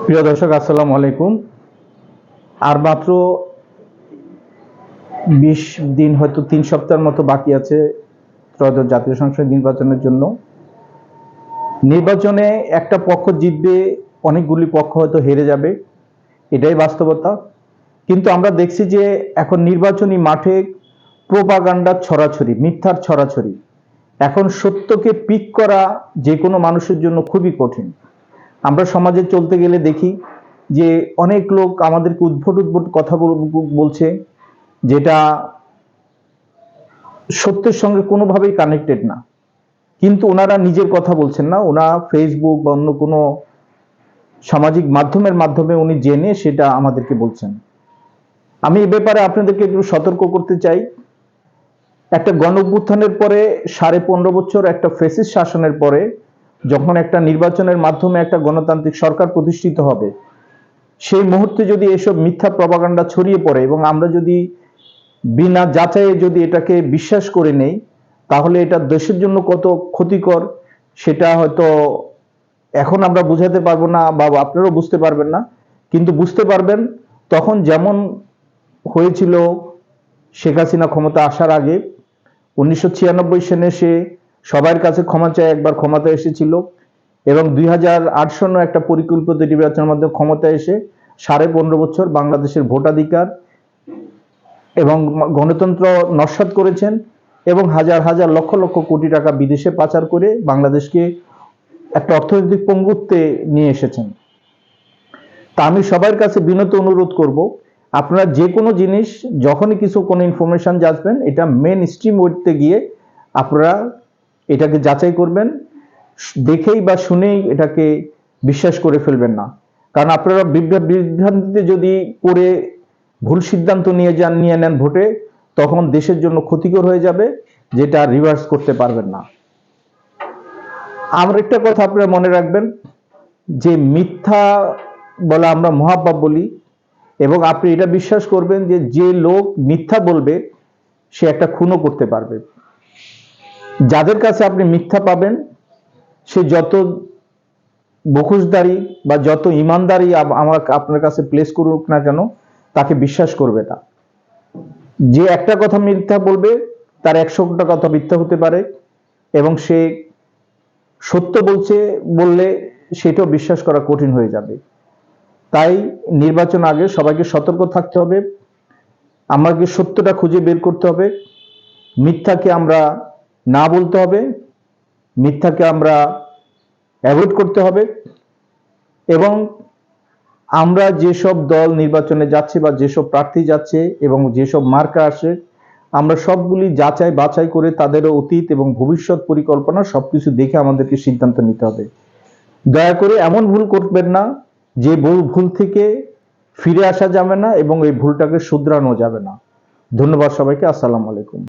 প্রিয় দর্শক, আসসালামু আলাইকুম। আর মাত্র 20 দিন, হয়তো 3 সপ্তাহের মতো বাকি আছে ত্রয়োদশ জাতীয় সংসদ নির্বাচনের জন্য। নির্বাচনে একটা পক্ষ জিতবে, অনেকগুলি পক্ষ হয়তো হেরে যাবে, এটাই বাস্তবতা। কিন্তু আমরা দেখছি যে এখন নির্বাচনী মাঠে প্রোপাগান্ডার ছড়াছড়ি, মিথ্যার ছড়াছড়ি। এখন সত্যকে পিক করা যে কোনো মানুষের জন্য খুবই কঠিন। আমরা সমাজে চলতে গেলে দেখি যে অনেক লোক আমাদেরকে উদ্ভট উদ্ভট কথা বলছে, যেটা সত্যের সঙ্গে কোনোভাবেই কানেক্টেড না। কিন্তু ওনারা নিজের কথা বলছেন না, ওনা ফেসবুক বা অন্য কোনো সামাজিক মাধ্যমের মাধ্যমে উনি জেনে সেটা আমাদেরকে বলছেন। আমি এ ব্যাপারে আপনাদেরকে একটু সতর্ক করতে চাই। একটা গণঅভ্যুত্থানের পরে 15.5 বছর একটা ফ্যাসিস্ট শাসনের পরে যখন একটা নির্বাচনের মাধ্যমে একটা গণতান্ত্রিক সরকার প্রতিষ্ঠিত হবে, সেই মুহূর্তে যদি এসব মিথ্যা প্রপাগান্ডা ছড়িয়ে পড়ে এবং আমরা যদি বিনা যাচাইয়ে যদি এটাকে বিশ্বাস করে নেই, তাহলে এটা দেশের জন্য কত ক্ষতিকর সেটা হয়তো এখন আমরা বুঝাতে পারবো না, বা আপনারাও বুঝতে পারবেন না। কিন্তু বুঝতে পারবেন তখন যেমন হয়েছিল শেখ হাসিনা ক্ষমতা আসার আগে। 1996 সালে সে সবার কাছে ক্ষমা চায় একবার ক্ষমতা এসেছিল, এবং 2008 সনে একটা পরিকল্পিত নির্বাচনের মাধ্যমে ক্ষমতা এসে 15.5 বছর বাংলাদেশের ভোটাধিকার এবং গণতন্ত্র নস্যাৎ করেছেন, এবং হাজার হাজার লক্ষ লক্ষ কোটি টাকা বিদেশে পাচার করে বাংলাদেশকে একটা অর্থনৈতিক পঙ্গুত্বে নিয়ে এসেছেন। তা আমি সবার কাছে বিনত অনুরোধ করব, আপনারা যে কোনো জিনিস যখনই কোনো ইনফরমেশন যাচ্বেন, এটা মেন স্ট্রিম ওয়েতে গিয়ে আপনারা এটাকে যাচাই করবেন, দেখেই বা শুনেই এটাকে বিশ্বাস করে ফেলবেন না। কারণ আপনারা বিভ্রান্তিতে যদি পড়ে ভুল সিদ্ধান্ত নিয়ে নেন ভোটে, তখন দেশের জন্য ক্ষতিকর হয়ে যাবে, যেটা রিভার্স করতে পারবেন না। আমার একটা কথা আপনারা মনে রাখবেন, যে মিথ্যা বলা আমরা মহাপাপ বলি, এবং আপনি এটা বিশ্বাস করবেন যে যে লোক মিথ্যা বলবে সে একটা খুনও করতে পারবে। যাদের কাছে আপনি মিথ্যা পাবেন, সে যত মুখোশধারী বা যত ইমানদারি আপনার কাছে প্লেস করুক না কেন, তাকে বিশ্বাস করবে না। যে একটা কথা মিথ্যা বলবে, তার 100টা কথা মিথ্যা হতে পারে, এবং সে সত্য বললে সেটাও বিশ্বাস করা কঠিন হয়ে যাবে। তাই নির্বাচন আগে সবাইকে সতর্ক থাকতে হবে, আমাকে সত্যটা খুঁজে বের করতে হবে, মিথ্যাকে আমরা না বলতে হবে, মিথ্যাকে আমরা অ্যাভয়েড করতে হবে, এবং আমরা যেসব দল নির্বাচনে যাচ্ছে বা যেসব প্রার্থী যাচ্ছে এবং যেসব মার্কা আসে, আমরা সবগুলি যাচাই বাছাই করে তাদেরও অতীত এবং ভবিষ্যৎ পরিকল্পনা সবকিছু দেখে আমাদেরকে সিদ্ধান্ত নিতে হবে। দয়া করে এমন ভুল করবেন না যে ভুল থেকে ফিরে আসা যাবে না এবং এই ভুলটাকে শুধরানো যাবে না। ধন্যবাদ সবাইকে। আসসালামু আলাইকুম।